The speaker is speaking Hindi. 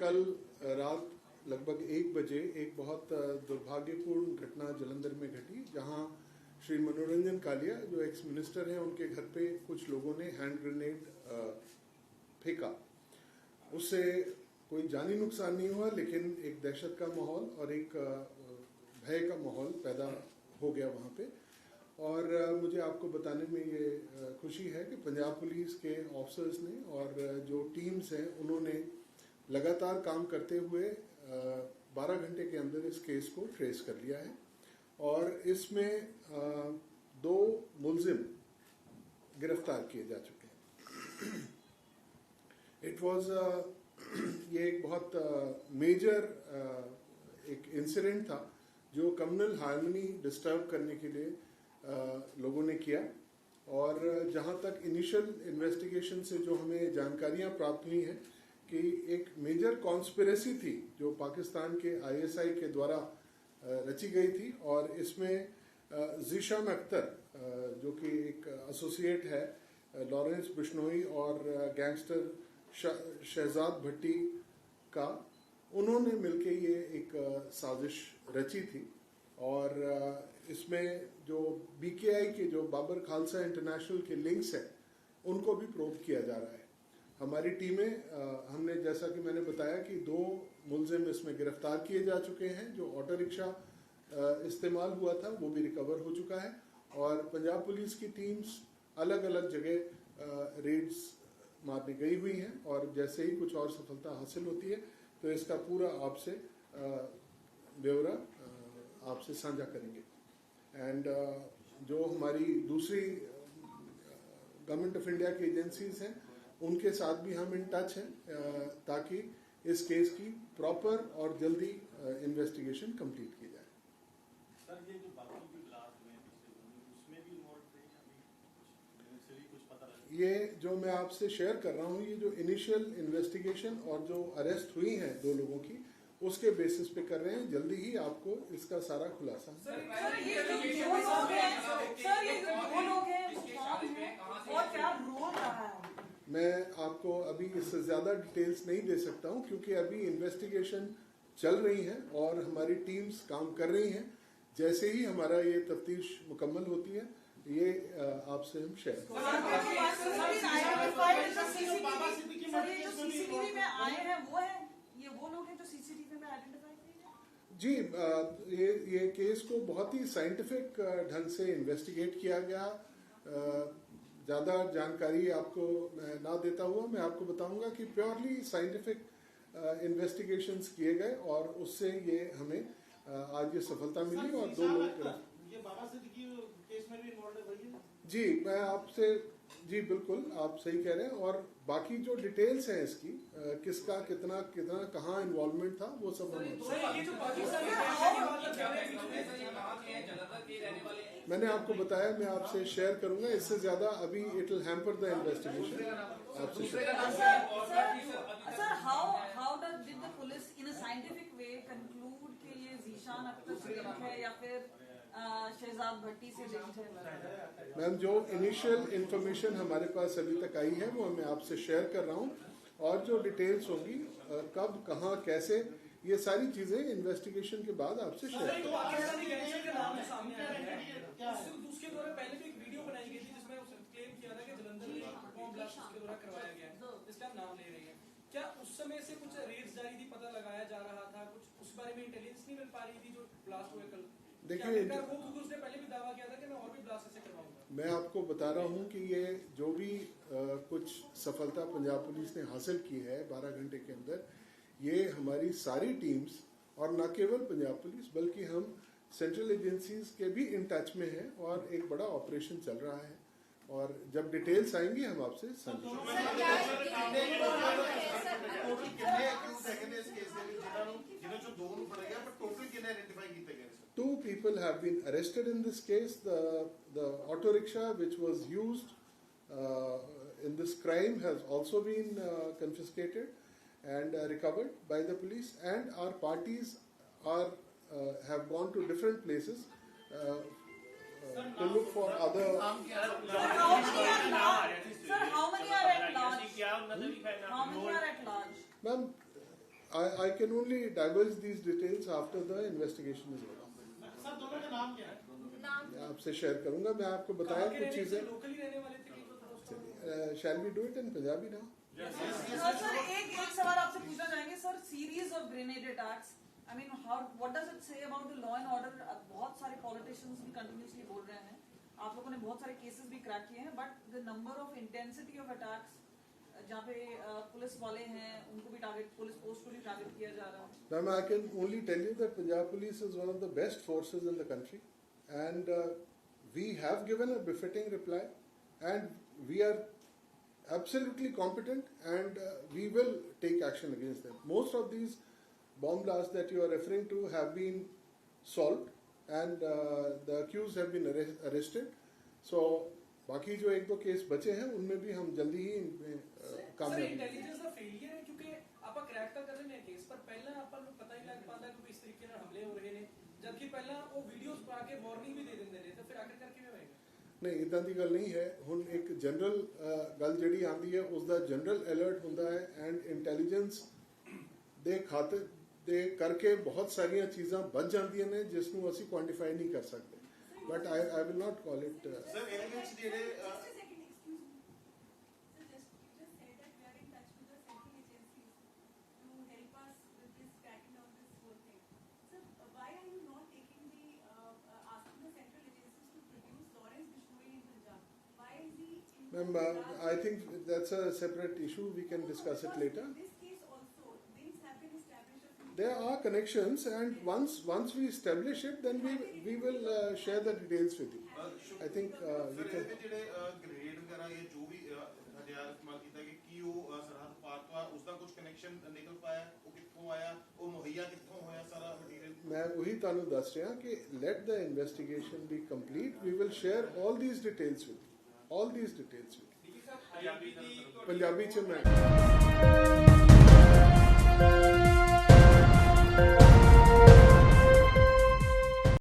कल रात लगभग 1 बजे एक बहुत दुर्भाग्यपूर्ण घटना जलंधर में घटी, जहां श्री मनोरंजन कालिया जो एक्स मिनिस्टर हैं उनके घर पे कुछ लोगों ने हैंड ग्रेनेड फेंका। उससे कोई जानी नुकसान नहीं हुआ, लेकिन एक दहशत का माहौल और एक भय का माहौल पैदा हो गया वहां पे। और मुझे आपको बताने में ये खुशी है कि पंजाब पुलिस के ऑफिसर्स ने और जो टीम्स हैं उन्होंने लगातार काम करते हुए 12 घंटे के अंदर इस केस को ट्रेस कर लिया है और इसमें 2 मुलजिम गिरफ्तार किए जा चुके हैं। इट वाज ये एक बहुत मेजर एक इंसिडेंट था जो कम्युनल हार्मनी डिस्टर्ब करने के लिए लोगों ने किया। और जहां तक इनिशियल इन्वेस्टिगेशन से जो हमें जानकारियां प्राप्त हुई हैं कि एक मेजर कॉन्स्पिरेसी थी जो पाकिस्तान के ISI के द्वारा रची गई थी, और इसमें ज़ीशान अख्तर जो कि एक एसोसिएट है लॉरेंस बिश्नोई और गैंगस्टर शहजाद भट्टी का, उन्होंने मिलके ये एक साजिश रची थी। और इसमें जो BKI के जो बाबर खालसा इंटरनेशनल के लिंक्स हैं उनको भी प्रोब किया जा रहा है। हमारी टीमें हमने, जैसा कि मैंने बताया कि 2 मुलजिम इसमें गिरफ्तार किए जा चुके हैं। जो ऑटो रिक्शा इस्तेमाल हुआ था वो भी रिकवर हो चुका है, और पंजाब पुलिस की टीम्स अलग अलग जगह रेड्स मारने गई हुई हैं, और जैसे ही कुछ और सफलता हासिल होती है तो इसका पूरा आपसे ब्यौरा आपसे साझा करेंगे। एंड जो हमारी दूसरी गवर्नमेंट ऑफ इंडिया की एजेंसीज हैं उनके साथ भी हम इन टच हैं ताकि इस केस की प्रॉपर और जल्दी इन्वेस्टिगेशन कंप्लीट की जाए। सर, ये जो बाकी भी ब्लास्ट हुए उसमें भी इन्वॉल्व थे, अभी कुछ पता लगा? ये जो मैं आपसे शेयर कर रहा हूँ, ये जो इनिशियल इन्वेस्टिगेशन और जो अरेस्ट हुई हैं 2 लोगों की, उसके बेसिस पे कर रहे हैं। जल्दी ही आपको इसका सारा खुलासा। मैं आपको अभी इससे ज्यादा डिटेल्स नहीं दे सकता हूं क्योंकि अभी इन्वेस्टिगेशन चल रही है और हमारी टीम्स काम कर रही हैं। जैसे ही हमारा ये तफ्तीश मुकम्मल होती है ये आपसे हम शेयर जी। ये केस को बहुत ही साइंटिफिक ढंग से इन्वेस्टिगेट किया गया। ज़्यादा जानकारी आपको मैं ना देता हुआ मैं आपको बताऊंगा कि प्योरली साइंटिफिक इन्वेस्टिगेशंस किए गए और उससे ये हमें आज ये सफलता मिली और 2 लोग ये बाबा सिद्दीकी केस में भी इन्वॉल्व है भैया? जी, मैं आपसे जी बिल्कुल आप सही कह रहे हैं। और बाकी जो डिटेल्स हैं इसकी किसका कितना कितना कहाँ इन्वॉल्वमेंट था वो सब मैंने आपको बताया, मैं आपसे शेयर करूंगा। इससे ज्यादा अभी it will hamper the investigation. आपसे sir, how did the police in a scientific way conclude कि ये ज़ीशान अख्तर से लिंक है या फिर शहजाद भट्टी से लिंक है? मैम, जो इनिशियल इंफॉर्मेशन हमारे पास अभी तक आई है वो मैं आपसे शेयर कर रहा हूँ, और जो डिटेल्स होगी कब कहाँ कैसे, ये सारी चीजें इन्वेस्टिगेशन के बाद आपसे शेयर करेंगे। उसके द्वारा पहले भी एक वीडियो बनाई गई थी जिसमें उसने क्लेम किया था कि जलंधर में बॉम्ब ब्लास्ट उसके द्वारा करवाया गया है, जिसका नाम ले रही है। क्या उस समय से कुछ रेड्स जारी थी, पता लगाया जा रहा था, कुछ उस बारे में इंटेलिजेंस नहीं मिल पा रही थी जो ब्लास्ट हुए कल? देखिए, उसने पहले भी दावा किया था कि मैं और भी ब्लास्ट ऐसे करवाऊंगा। मैं आपको बता रहा हूं कि ये जो भी कुछ सफलता पंजाब पुलिस ने हासिल की है 12 घंटे के अंदर, ये हमारी सारी टीम्स और न केवल पंजाब पुलिस बल्कि हम सेंट्रल एजेंसीज के भी इन टच में हैं और एक बड़ा ऑपरेशन चल रहा है। और जब डिटेल्स आएंगी हम आपसे Two people have been arrested in this case. The auto rickshaw which was used in this crime has also been confiscated and recovered by the police, and our parties are have gone to different places to look for other. Sir, how many are at large? How many are at large? Ma'am, I can only divulge these details after the investigation is over. Sir दोनों का नाम क्या है? मैं आपसे शेयर करूंगा. मैं आपको बताया कुछ चीजें. लोकली रहने वाले थे कि तो उसका Shall we do it in Punjabi now? Sir एक सवाल आपसे पूछना चाहेंगे sir. Series of grenade attacks, I mean how what does it say about the law and order? बहुत सारे पॉलिटिशियंस भी कंटिन्यूअसली बोल रहे हैं, आप लोगों ने बहुत सारे केसेस भी क्रैक किए हैं, but the number of intensity of attacks जहाँ पे पुलिस वाले हैं उनको भी टारगेट, पुलिस पोस्ट को भी टारगेट किया जा रहा है. Ma'am, I can only tell you that Punjab Police is one of the best forces in the country, and we have given a befitting reply, and we are absolutely competent, and we will take action against them. Most of these bomb blasts that you are referring to have been solved, and the accused have been arrested. So, बाकी जो एक दो केस बचे हैं उनमें भी हम जल्दी ही इनमें सर कामयाब इंटेलिजेंस ਦਾ ਫੇਲਿਅਰ ਹੈ ਕਿਉਂਕਿ ਆਪਾਂ ਕ੍ਰੈਕ ਤਾਂ ਕਰ ਰਹੇ ਨੇ ਕੇਸ ਪਰ ਪਹਿਲਾਂ ਆਪਾਂ ਨੂੰ ਪਤਾ ਹੀ ਲੱਗ ਪਾਉਂਦਾ ਕਿ ਇਸ ਤਰੀਕੇ ਨਾਲ ਹਮਲੇ ਹੋ ਰਹੇ ਨੇ ਜਦਕਿ ਪਹਿਲਾਂ ਉਹ ਵੀਡੀਓਜ਼ ਪਾ ਕੇ ਵਾਰਨਿੰਗ ਵੀ ਦੇ ਦਿੰਦੇ ਨੇ ਤਾਂ ਫਿਰ ਆਖਿਰਕਾਰ ਕਿਵੇਂ ਹੋਏਗਾ? ਨਹੀਂ ਇਦਾਂ ਦੀ ਗੱਲ ਨਹੀਂ ਹੈ. ਹੁਣ ਇੱਕ ਜਨਰਲ ਗੱਲ ਜਿਹੜੀ ਆਉਂਦੀ ਹੈ ਉਸ ਦਾ ਜਨਰਲ ਅਲਰਟ ਹੁੰਦਾ ਹੈ, ਐਂਡ ਇੰਟੈਲੀਜੈਂਸ ਦੇ ਖਾਤੇ ਦੇ ਕਰਕੇ ਬਹੁਤ ਸਾਰੀਆਂ ਚੀਜ਼ਾਂ ਵੱਧ ਜਾਂਦੀਆਂ ਨੇ ਜਿਸ ਨੂੰ ਅਸੀਂ ਕੁਆਂਟੀਫਾਈ ਨਹੀਂ ਕਰ ਸਕਦੇ. But I will not call it. Sir ਇਹਦੇ ਵਿੱਚ ਜਿਹੜੇ Ma'am, I think that's a separate issue. We can discuss it later. There are connections, and once we establish it, then we will share the details with you. I think we sir can. ਇਹਦੇ ਜਿਹੜੇ ਗ੍ਰੇਡ ਵਗੈਰਾ ਇਹ ਜੋ ਵੀ ਹਥਿਆਰ ਇਸਤੇਮਾਲ ਕੀਤਾ ਕਿ ਕੀ ਉਹ ਸਰਹੱਦ ਪਾਰ ਤੋਂ ਆ, ਉਸ ਦਾ ਕੁਝ ਕਨੈਕਸ਼ਨ ਨਿਕਲ ਪਾਇਆ, ਉਹ ਕਿੱਥੋਂ ਆਇਆ, ਉਹ ਮੁਹੱਈਆ ਕਿੱਥੋਂ ਹੋਇਆ ਸਾਰਾ ਮਟੀਰੀਅਲ? मैं वही तानु दस रहा कि let the investigation be complete. We will share all these details with you. All these details with you. Punjabi ch main